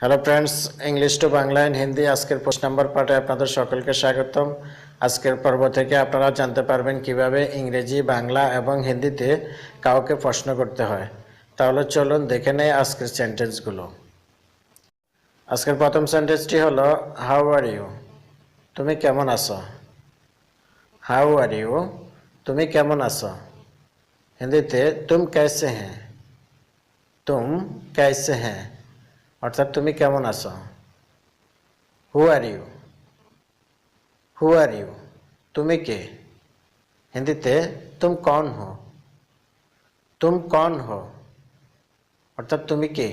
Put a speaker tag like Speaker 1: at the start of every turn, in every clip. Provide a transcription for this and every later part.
Speaker 1: Hello friends, English to Bangla and Hindi আজকের 5 নম্বর পার্টে আপনাদের সকলকে স্বাগতম। আজকের পর্ব থেকে আপনারা জানতে পারবেন কিভাবে ইংরেজি, বাংলা এবং হিন্দিতে কাউকে প্রশ্ন করতে হয়। তাহলে চলুন দেখে নেই আজকের সেন্টেন্সগুলো। আজকের প্রথম সেন্টেন্সটি হলো হাউ আর ইউ, তুমি কেমন আছো। হাউ আর ইউ, তুমি কেমন আছো। হিন্দিতে তুম कैसे हैं, তুম कैसे हैं অর্থাৎ তুমি কেমন আছো। হু are you, who are you, তুমি কে। হিন্দিতে তুম কौन हो, তুম कौन हो অর্থাৎ তুমি কে।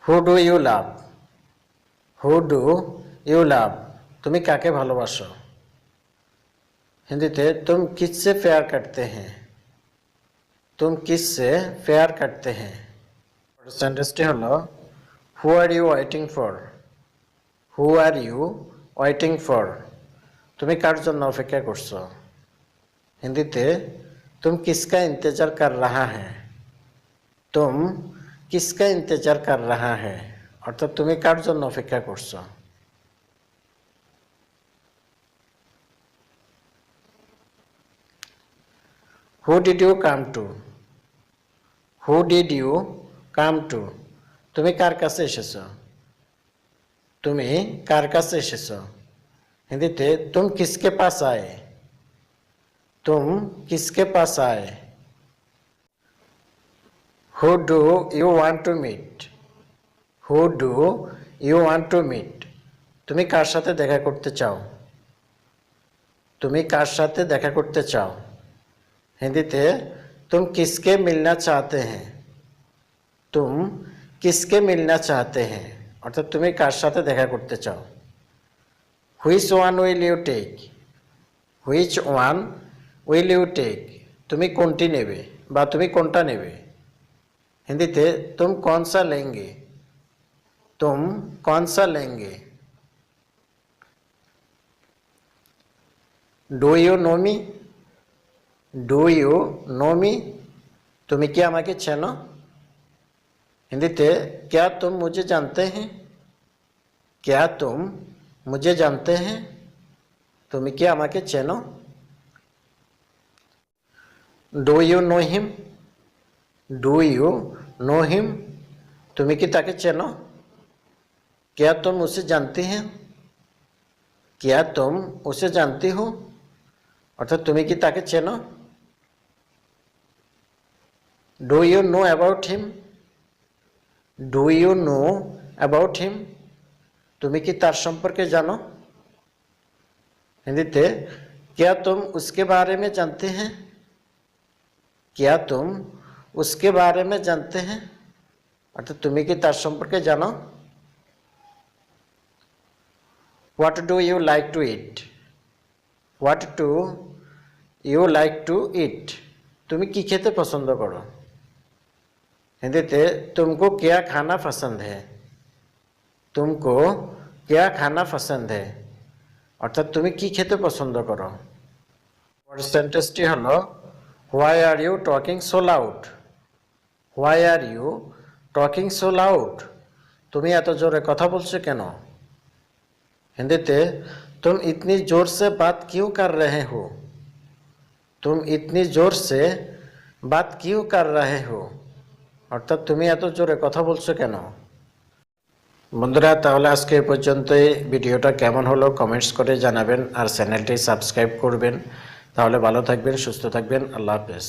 Speaker 1: Who do you love, who do you love, তুমি কাকে ভালোবাসো। হিন্দিতে তুম কিসसे प्यार करते हैं, तुम किससे प्यार करते हैं। सेंटेंसটি হলো who are you waiting for, who are you waiting for, তুমি কার জন্য অপেক্ষা করছো। হিন্দিতে तुम किसका इंतजार कर रहा है, तुम किसका इंतजार कर रहा है অর্থাৎ তুমি কার জন্য অপেক্ষা করছো। Who did you come to, who did you come to, তুমি কার কাছে এসেছো, তুমি কার কাছে এসেছো। হিন্দিতে তুম কিসকে পাস আয়ে, तुम किसके पास आए। Who do you want to meet, who do you want to meet, তুমি কার সাথে দেখা করতে চাও, তুমি কার সাথে দেখা করতে চাও। হিন্দিতে तुम किसके मिलना चाहते हैं, तुम किसके मिलना चाहते हैं অর্থাৎ তুমি কার সাথে দেখা করতে চাও। Which one will you take, which one will you take, তুমি কোনটি নেবে বা তুমি কোনটা নেবে। হিন্দিতে তুম কौन सा लेंगे, तुम कौन सा लेंगे। Do you know me, do you know me, তুমি কি আমাকে চেনো। हिंदीते क्या तुम मुझे जानते हैं, क्या तुम मुझे जानते हैं, তুমি কি আমাকে চেনো। Do you know him, do you know him, তুমি কি তাকে চেনো। क्या तुम उसे जानती हैं, क्या तुम उसे जानती हो অর্থাৎ তুমি কি তাকে চেনো। Do you know about him, do you know about him, তুমি কি তার সম্পর্কে জানো। হিন্দিতে क्या तुम उसके बारे में जानते हैं, क्या तुम उसके बारे में जानते हैं অর্থাৎ তুমি কি তার সম্পর্কে জানো। What do you like to eat, what do you like to eat, তুমি কি খেতে পছন্দ করো। হিন্দিতে तुमको क्या खाना पसंद है, तुमको क्या खाना पसंद है অর্থাৎ তুমি কি খেতে পছন্দ করো। সেন্টেন্সটি হলো why are you talking so loud, why are you talking so loud, তুমি এত জোরে কথা বলছো কেন। হিন্দিতে तुम इतनी जोर से बात क्यों कर रहे हो, तुम इतनी जोर से बात क्यों कर रहे हो অর্থাৎ তুমি এত জোরে কথা বলছো কেন। বন্ধুরা, তাহলে আজকে এই পর্যন্তই। ভিডিওটা কেমন হলো কমেন্টস করে জানাবেন আর চ্যানেলটি সাবস্ক্রাইব করবেন। তাহলে ভালো থাকবেন, সুস্থ থাকবেন। আল্লাহ হাফেজ।